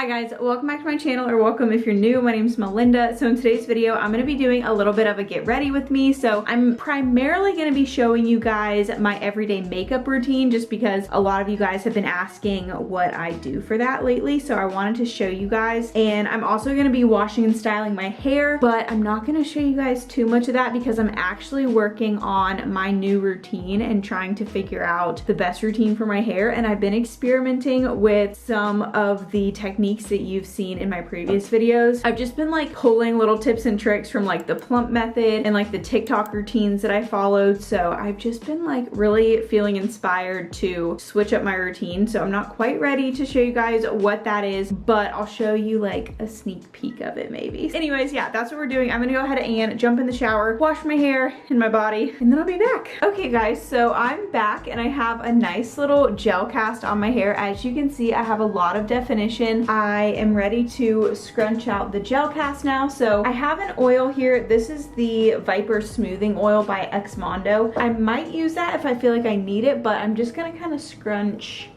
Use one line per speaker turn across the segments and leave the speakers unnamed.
Hi guys, welcome back to my channel, or welcome if you're new. My name is Melinda. So in today's video, I'm gonna be doing a little bit of a get ready with me. So I'm primarily gonna be showing you guys my everyday makeup routine, just because a lot of you guys have been asking what I do for that lately. So I wanted to show you guys, and I'm also gonna be washing and styling my hair, but I'm not gonna show you guys too much of that because I'm actually working on my new routine and trying to figure out the best routine for my hair. And I've been experimenting with some of the techniques that you've seen in my previous videos. I've just been like pulling little tips and tricks from like the plump method and like the TikTok routines that I followed. So I've just been like really feeling inspired to switch up my routine. So I'm not quite ready to show you guys what that is, but I'll show you like a sneak peek of it maybe. Anyways, yeah, that's what we're doing. I'm gonna go ahead and jump in the shower, wash my hair and my body, and then I'll be back. Okay guys, so I'm back and I have a nice little gel cast on my hair. As you can see, I have a lot of definition. I am ready to scrunch out the gel cast now. So I have an oil here. This is the Viper Smoothing Oil by Xmondo. I might use that if I feel like I need it, but I'm just gonna kind of scrunch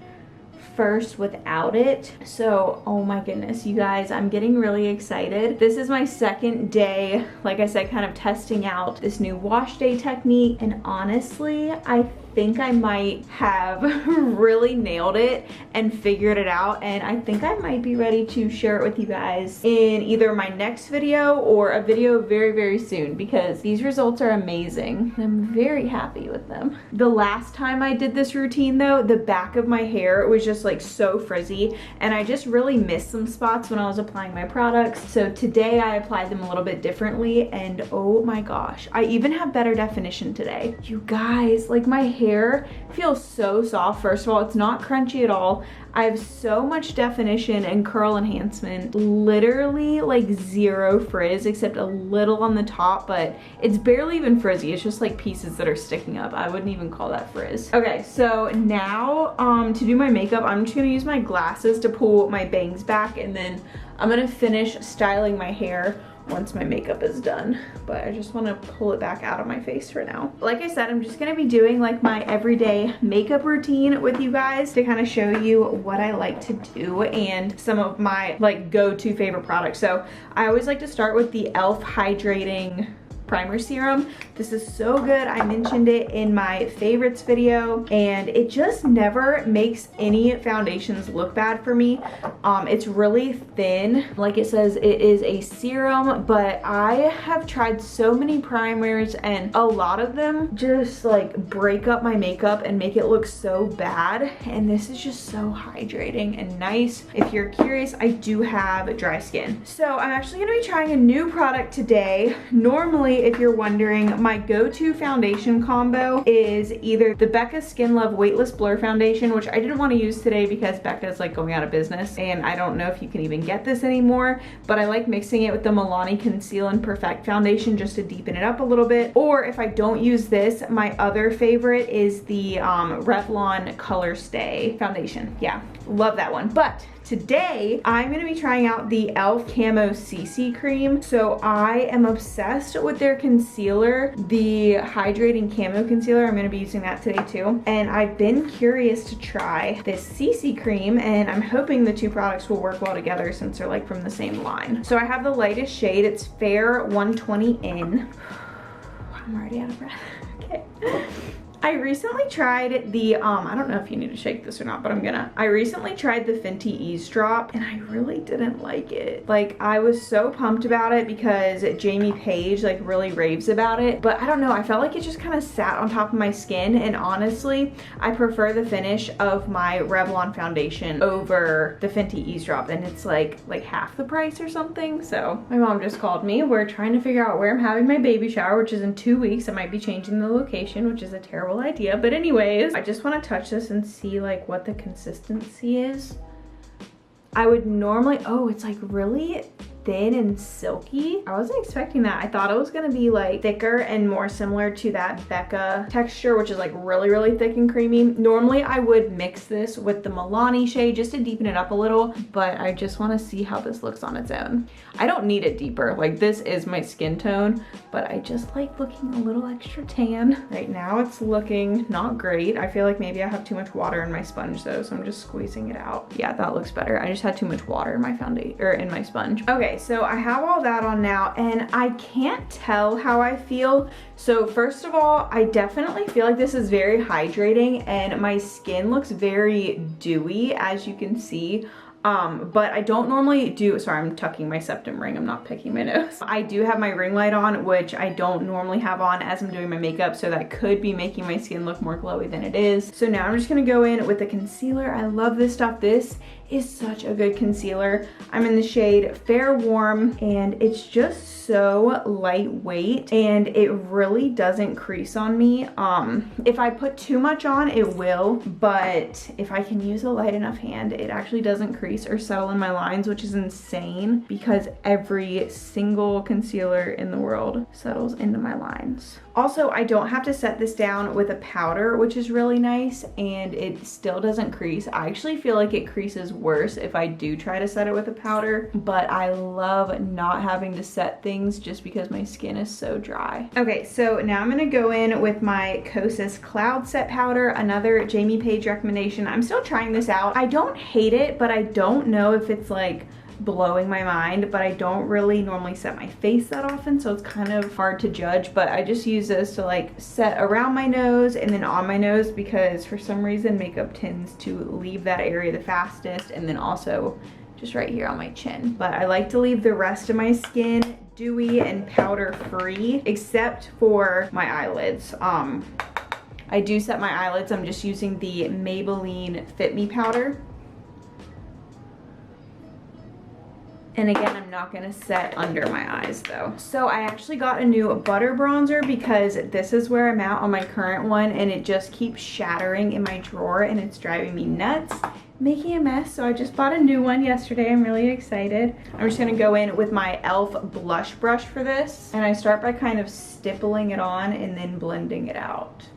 first without it. So, oh my goodness, you guys, I'm getting really excited. This is my second day, like I said, kind of testing out this new wash day technique, and honestly, I think I might have really nailed it and figured it out, and I think I might be ready to share it with you guys in either my next video or a video very, very soon, because these results are amazing. I'm very happy with them. The last time I did this routine though, the back of my hair was just like so frizzy, and I just really missed some spots when I was applying my products. So today I applied them a little bit differently, and oh my gosh, I even have better definition today. You guys, like my hair feels so soft. First of all, it's not crunchy at all. I have so much definition and curl enhancement, literally like zero frizz except a little on the top, but it's barely even frizzy. It's just like pieces that are sticking up. I wouldn't even call that frizz. Okay, so now to do my makeup, I'm just gonna use my glasses to pull my bangs back, and then I'm gonna finish styling my hair once my makeup is done, but I just want to pull it back out of my face for now. Like I said, I'm just gonna be doing like my everyday makeup routine with you guys to kind of show you what I like to do and some of my like go-to favorite products. So I always like to start with the e.l.f. Hydrating Primer Serum. This is so good. I mentioned it in my favorites video, and it just never makes any foundations look bad for me. It's really thin. Like it says, it is a serum, but I have tried so many primers and a lot of them just like break up my makeup and make it look so bad, and this is just so hydrating and nice. If you're curious, I do have dry skin. So I'm actually gonna be trying a new product today. Normally, if you're wondering, my go-to foundation combo is either the Becca Skin Love Weightless Blur Foundation, which I didn't want to use today because Becca is like going out of business, and I don't know if you can even get this anymore, but I like mixing it with the Milani Conceal and Perfect Foundation just to deepen it up a little bit. Or if I don't use this, my other favorite is the Revlon Color Stay Foundation. Yeah, love that one. But today, I'm gonna be trying out the e.l.f. Camo CC Cream. So I am obsessed with their concealer, the Hydrating Camo Concealer. I'm gonna be using that today too. And I've been curious to try this CC Cream, and I'm hoping the two products will work well together since they're like from the same line. So I have the lightest shade. It's Fair 120N. I'm already out of breath. Okay. I recently tried the, I don't know if you need to shake this or not, but I recently tried the Fenty Eavesdrop, and I really didn't like it. Like, I was so pumped about it because Jamie Page like really raves about it, but I don't know, I felt like it just kind of sat on top of my skin, and honestly, I prefer the finish of my Revlon foundation over the Fenty Eavesdrop, and it's like half the price or something. So my mom just called me. We're trying to figure out where I'm having my baby shower, which is in 2 weeks. I might be changing the location, which is a terrible idea, but anyways, I just want to touch this and see like what the consistency is. I would normally, oh, it's like really thin and silky. I wasn't expecting that. I thought it was gonna be like thicker and more similar to that Becca texture, which is like really, really thick and creamy. Normally I would mix this with the Milani shade just to deepen it up a little, but I just wanna see how this looks on its own. I don't need it deeper. Like, this is my skin tone, but I just like looking a little extra tan. Right now it's looking not great. I feel like maybe I have too much water in my sponge though, so I'm just squeezing it out. Yeah, that looks better. I just had too much water in my foundation, or in my sponge. Okay, so I have all that on now, and I can't tell how I feel. So first of all, I definitely feel like this is very hydrating, and my skin looks very dewy, as you can see. But I don't normally do, sorry, I'm tucking my septum ring, I'm not picking my nose. I do have my ring light on, which I don't normally have on as I'm doing my makeup, so that could be making my skin look more glowy than it is. So now I'm just gonna go in with the concealer. I love this stuff. This is such a good concealer. I'm in the shade Fair Warm, and it's just so lightweight, and it really doesn't crease on me. If I put too much on, it will, but if I can use a light enough hand, it actually doesn't crease or settle in my lines, which is insane because every single concealer in the world settles into my lines. Also, I don't have to set this down with a powder, which is really nice, and it still doesn't crease. I actually feel like it creases worse if I do try to set it with a powder, but I love not having to set things just because my skin is so dry. Okay, so now I'm gonna go in with my Kosas Cloud Set Powder, another Jamie Page recommendation. I'm still trying this out. I don't hate it, but I don't know if it's like blowing my mind, but I don't really normally set my face that often, so it's kind of hard to judge. But I just use this to like set around my nose and then on my nose, because for some reason makeup tends to leave that area the fastest, and then also just right here on my chin. But I like to leave the rest of my skin dewy and powder free, except for my eyelids. I do set my eyelids. I'm just using the Maybelline Fit Me powder. And again, I'm not gonna set under my eyes though. So I actually got a new butter bronzer because this is where I'm at on my current one, and it just keeps shattering in my drawer and it's driving me nuts, making a mess. So I just bought a new one yesterday. I'm really excited. I'm just gonna go in with my e.l.f. blush brush for this. And I start by kind of stippling it on and then blending it out.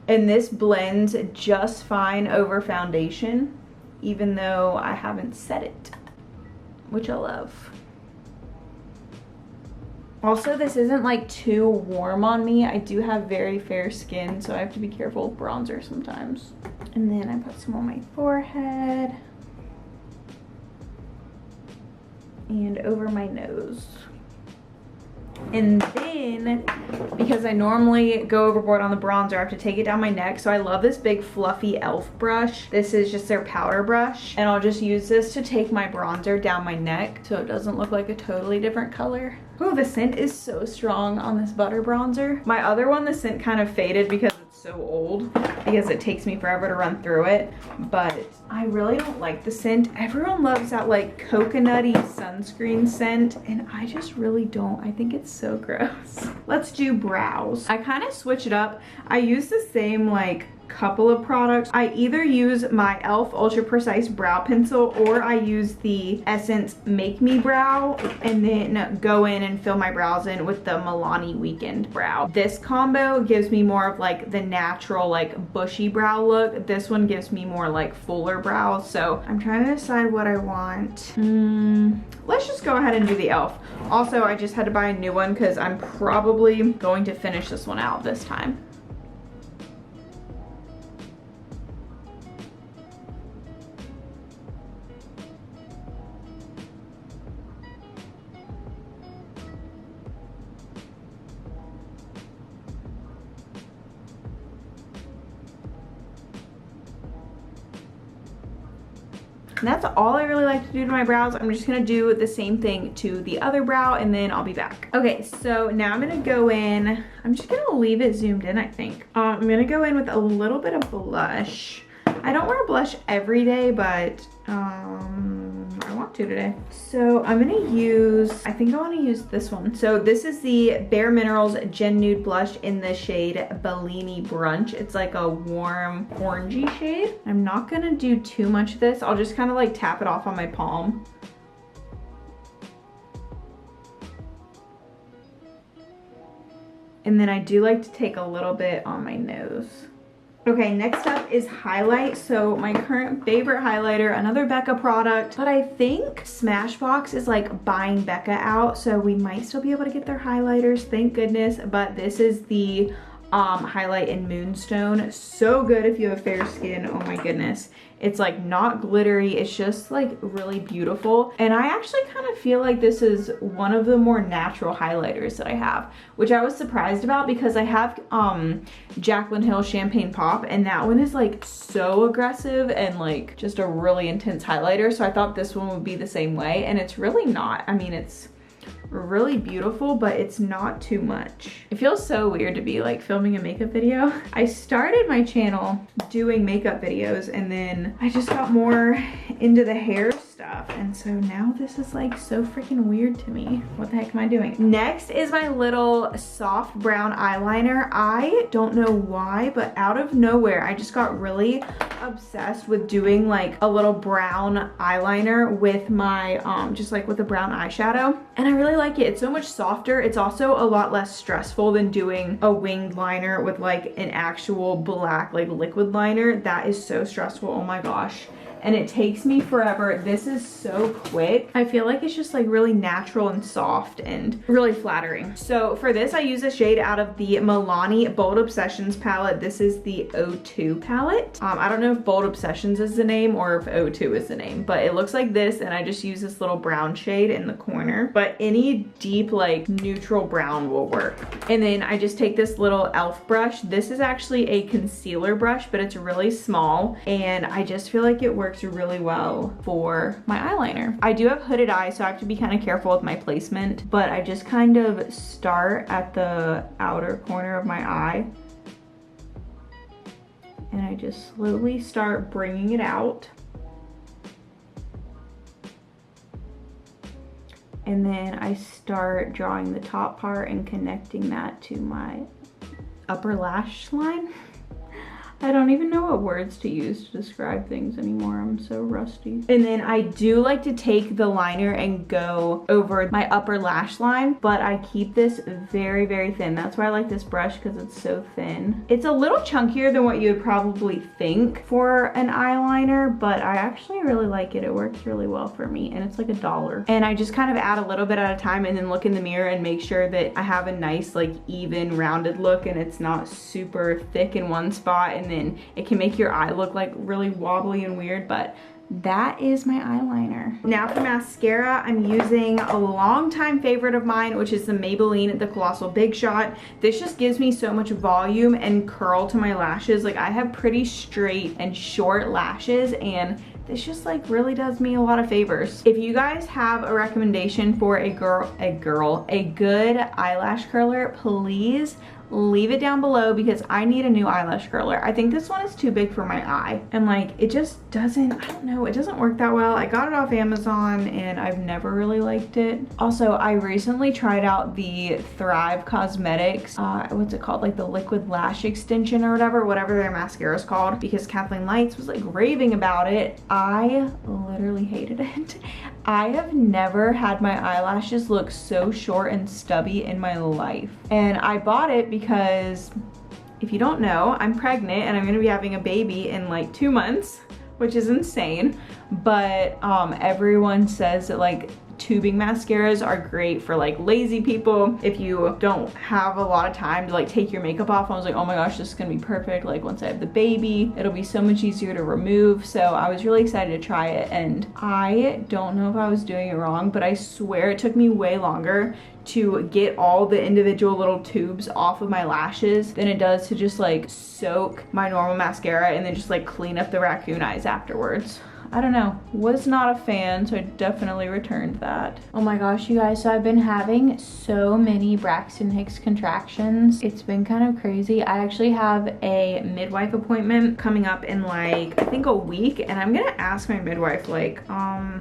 And this blends just fine over foundation, even though I haven't set it, which I love. Also, this isn't like too warm on me. I do have very fair skin, so I have to be careful with bronzer sometimes. And then I put some on my forehead and over my nose. And then, because I normally go overboard on the bronzer, I have to take it down my neck. So I love this big fluffy e.l.f. brush. This is just their powder brush. And I'll just use this to take my bronzer down my neck so it doesn't look like a totally different color. Oh, the scent is so strong on this butter bronzer. My other one, the scent kind of faded because it's so old, because it takes me forever to run through it. But I really don't like the scent. Everyone loves that like coconutty sunscreen scent, and I just really don't. I think it's so gross. Let's do brows. I kind of switch it up. I use the same like couple of products. I either use my e.l.f. Ultra Precise Brow Pencil, or I use the Essence Make Me Brow, and then go in and fill my brows in with the Milani Weekend Brow. This combo gives me more of like the natural like bushy brow look. This one gives me more like fuller brows. So I'm trying to decide what I want. Let's just go ahead and do the e.l.f. Also, I just had to buy a new one because I'm probably going to finish this one out this time. And that's all I really like to do to my brows. I'm just gonna do the same thing to the other brow, and then I'll be back. Okay, so now I'm gonna go in. I'm just gonna leave it zoomed in, I think. I'm gonna go in with a little bit of blush. I don't wear blush every day, but I want to today. So I'm gonna use, I think I wanna use this one. So this is the Bare Minerals Gen Nude Blush in the shade Bellini Brunch. It's like a warm orangey shade. I'm not gonna do too much of this. I'll just kind of like tap it off on my palm And then I do like to take a little bit on my nose. Okay, next up is highlight. So my current favorite highlighter, another Becca product, but I think Smashbox is like buying Becca out, so we might still be able to get their highlighters, thank goodness. But this is the highlight in Moonstone. So good if you have fair skin. Oh my goodness. It's like not glittery, it's just like really beautiful. And I actually kind of feel like this is one of the more natural highlighters that I have, which I was surprised about because I have Jaclyn Hill Champagne Pop, and that one is like so aggressive and like just a really intense highlighter. So I thought this one would be the same way, and it's really not. I mean, it's really beautiful, but it's not too much. It feels so weird to be like filming a makeup video. I started my channel doing makeup videos, and then I just got more into the hair stuff, and so now this is like so freaking weird to me. What the heck am I doing? Next is my little soft brown eyeliner. I don't know why, but out of nowhere I just got really obsessed with doing like a little brown eyeliner with my just like with a brown eyeshadow, and I really like it. It's so much softer. It's also a lot less stressful than doing a winged liner with like an actual black like liquid liner. That is so stressful. Oh my gosh. And it takes me forever. This is so quick. I feel like it's just like really natural and soft and really flattering. So for this, I use a shade out of the Milani Bold Obsessions palette. This is the O2 palette. I don't know if Bold Obsessions is the name or if O2 is the name, but it looks like this, and I just use this little brown shade in the corner. But any deep like neutral brown will work. And then I just take this little e.l.f. brush. This is actually a concealer brush, but it's really small, and I just feel like it works really well for my eyeliner. I do have hooded eyes, so I have to be kind of careful with my placement, but I just kind of start at the outer corner of my eye, and I just slowly start bringing it out. And then I start drawing the top part and connecting that to my upper lash line. I don't even know what words to use to describe things anymore. I'm so rusty. And then I do like to take the liner and go over my upper lash line, but I keep this very, very thin. That's why I like this brush, because it's so thin. It's a little chunkier than what you would probably think for an eyeliner, but I actually really like it. It works really well for me, and it's like $1. And I just kind of add a little bit at a time and then look in the mirror and make sure that I have a nice like even rounded look, and it's not super thick in one spot, and then it can make your eye look like really wobbly and weird. But that is my eyeliner. Now for mascara, I'm using a longtime favorite of mine, which is the Maybelline The Colossal Big Shot. This just gives me so much volume and curl to my lashes. Like, I have pretty straight and short lashes, and this just like really does me a lot of favors. If you guys have a recommendation for a good eyelash curler, please leave it down below, because I need a new eyelash curler. I think this one is too big for my eye, and like it just doesn't, I don't know, it doesn't work that well. I got it off Amazon and I've never really liked it. Also, I recently tried out the Thrive Cosmetics, what's it called, like the liquid lash extension or whatever their mascara is called, because Kathleen Lights was like raving about it. I literally hated it. I have never had my eyelashes look so short and stubby in my life. And I bought it because, if you don't know, I'm pregnant and I'm gonna be having a baby in like 2 months, which is insane. But everyone says that like tubing mascaras are great for like lazy people. If you don't have a lot of time to like take your makeup off, I was like, oh my gosh, this is gonna be perfect. Like once I have the baby, it'll be so much easier to remove. So I was really excited to try it, and I don't know if I was doing it wrong, but I swear it took me way longer to get all the individual little tubes off of my lashes than it does to just like soak my normal mascara and then just like clean up the raccoon eyes afterwards. I don't know, was not a fan, so I definitely returned that. Oh my gosh, you guys, so I've been having so many Braxton Hicks contractions. It's been kind of crazy. I actually have a midwife appointment coming up in like, I think a week, and I'm gonna ask my midwife like, how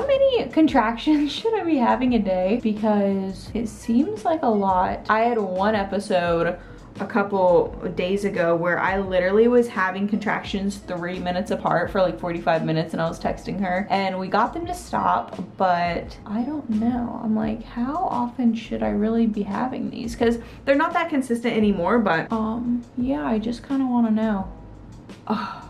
many contractions should I be having a day? Because it seems like a lot. I had one episode a couple days ago where I literally was having contractions 3 minutes apart for like 45 minutes, and I was texting her and we got them to stop, but I don't know. I'm like, how often should I really be having these? Because they're not that consistent anymore, but yeah, I just kind of want to know. Oh.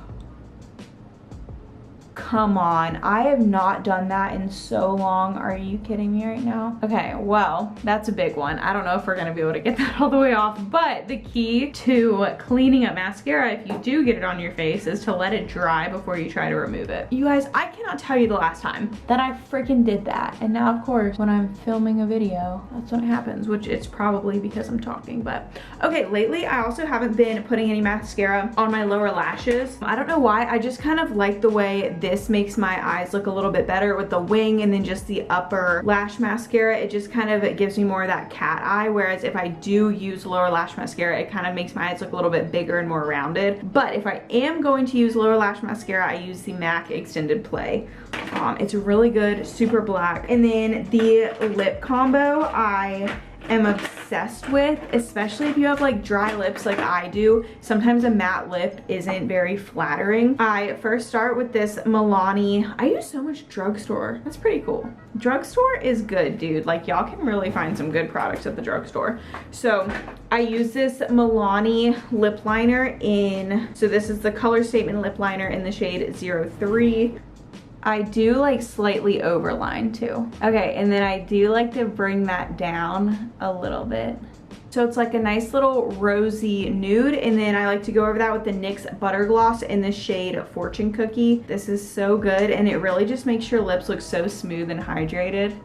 Come on, I have not done that in so long. Are you kidding me right now? Okay, well, that's a big one. I don't know if we're gonna be able to get that all the way off, but the key to cleaning up mascara, if you do get it on your face, is to let it dry before you try to remove it. You guys, I cannot tell you the last time that I freaking did that. And now, of course, when I'm filming a video, that's when it happens, which it's probably because I'm talking, but. Okay, lately, I also haven't been putting any mascara on my lower lashes. I don't know why, I just kind of like the way this makes my eyes look a little bit better with the wing, and then just the upper lash mascara, it just kind of gives me more of that cat eye, whereas if I do use lower lash mascara, it kind of makes my eyes look a little bit bigger and more rounded. But if I am going to use lower lash mascara, I use the MAC Extended Play. It's really good, super black. And then the lip combo I am obsessed with, especially if you have like dry lips like I do. Sometimes a matte lip isn't very flattering. I first start with this Milani. I use so much drugstore. That's pretty cool. Drugstore is good, dude. Like, y'all can really find some good products at the drugstore. So I use this Milani lip liner in, so this is the Color Statement lip liner in the shade 03. I do like slightly overline too. Okay, and then I do like to bring that down a little bit. So it's like a nice little rosy nude, and then I like to go over that with the NYX Butter Gloss in the shade Fortune Cookie. This is so good, and it really just makes your lips look so smooth and hydrated.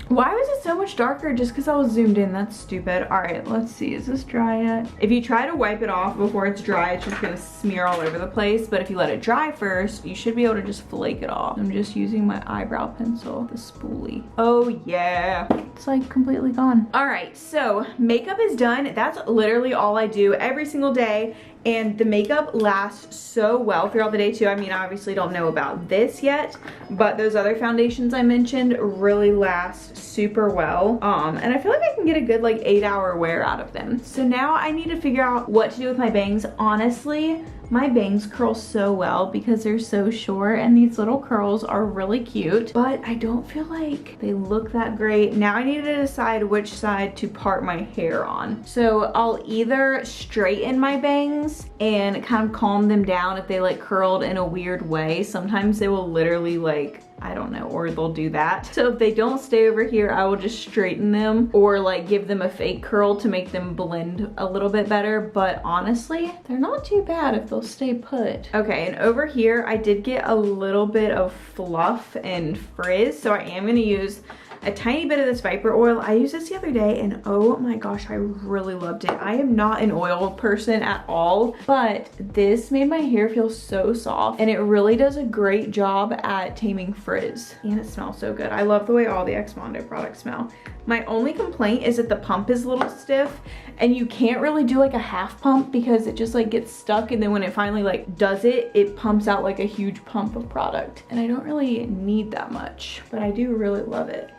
Why was it so much darker just because I was zoomed in? That's stupid. All right, let's see. Is this dry yet? If you try to wipe it off before it's dry, it's just gonna smear all over the place. But if you let it dry first, you should be able to just flake it off. I'm just using my eyebrow pencil, the spoolie. Oh yeah, it's like completely gone. All right, so makeup is done. That's literally all I do every single day. And the makeup lasts so well throughout the day too. I mean, I obviously don't know about this yet, but those other foundations I mentioned really last super well. And I feel like I can get a good like 8-hour wear out of them. So now I need to figure out what to do with my bangs. Honestly, my bangs curl so well because they're so short, and these little curls are really cute, but I don't feel like they look that great. Now I need to decide which side to part my hair on. So I'll either straighten my bangs and kind of calm them down if they like curled in a weird way. Sometimes they will literally like, I don't know, or they'll do that. So if they don't stay over here, I will just straighten them or like give them a fake curl to make them blend a little bit better. But honestly, they're not too bad if they'll stay put. Okay, and over here, I did get a little bit of fluff and frizz. So I am gonna use a tiny bit of this Viper oil. I used this the other day and oh my gosh, I really loved it. I am not an oil person at all, but this made my hair feel so soft, and it really does a great job at taming frizz. And it smells so good. I love the way all the Ex Mondo products smell. My only complaint is that the pump is a little stiff, and you can't really do like a half pump because it just like gets stuck, and then when it finally like does it, it pumps out like a huge pump of product. And I don't really need that much, but I do really love it.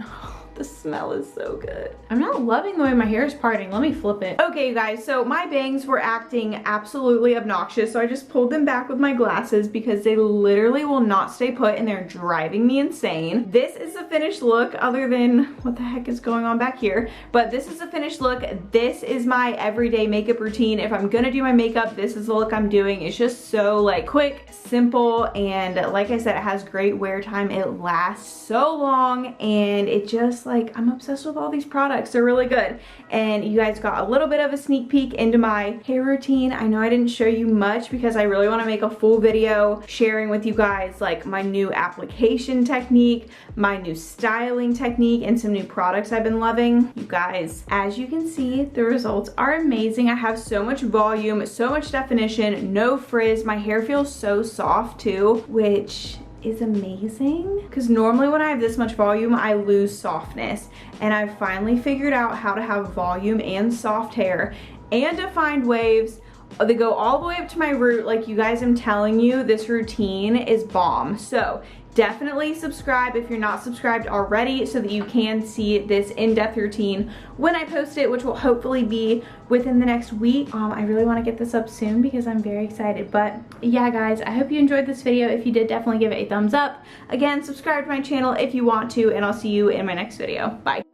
The smell is so good. I'm not loving the way my hair is parting. Let me flip it. Okay, you guys, so my bangs were acting absolutely obnoxious, so I just pulled them back with my glasses because they literally will not stay put and they're driving me insane. This is the finished look, other than what the heck is going on back here, but this is the finished look. This is my everyday makeup routine. If I'm gonna do my makeup, this is the look I'm doing. It's just so like quick, simple, and like I said, it has great wear time. It lasts so long, and it just like, I'm obsessed with all these products. They're really good. And you guys got a little bit of a sneak peek into my hair routine. I know I didn't show you much because I really want to make a full video sharing with you guys like my new application technique, my new styling technique, and some new products I've been loving. You guys, as you can see, the results are amazing. I have so much volume, so much definition, no frizz. My hair feels so soft too, which is amazing, because normally when I have this much volume, I lose softness, and I've finally figured out how to have volume and soft hair and defined waves. They go all the way up to my root. Like, you guys, I'm telling you, this routine is bomb. So definitely subscribe if you're not subscribed already so that you can see this in-depth routine when I post it, which will hopefully be within the next week. I really want to get this up soon because I'm very excited. But yeah, guys, I hope you enjoyed this video. If you did, definitely give it a thumbs up. Again, subscribe to my channel if you want to, and I'll see you in my next video. Bye.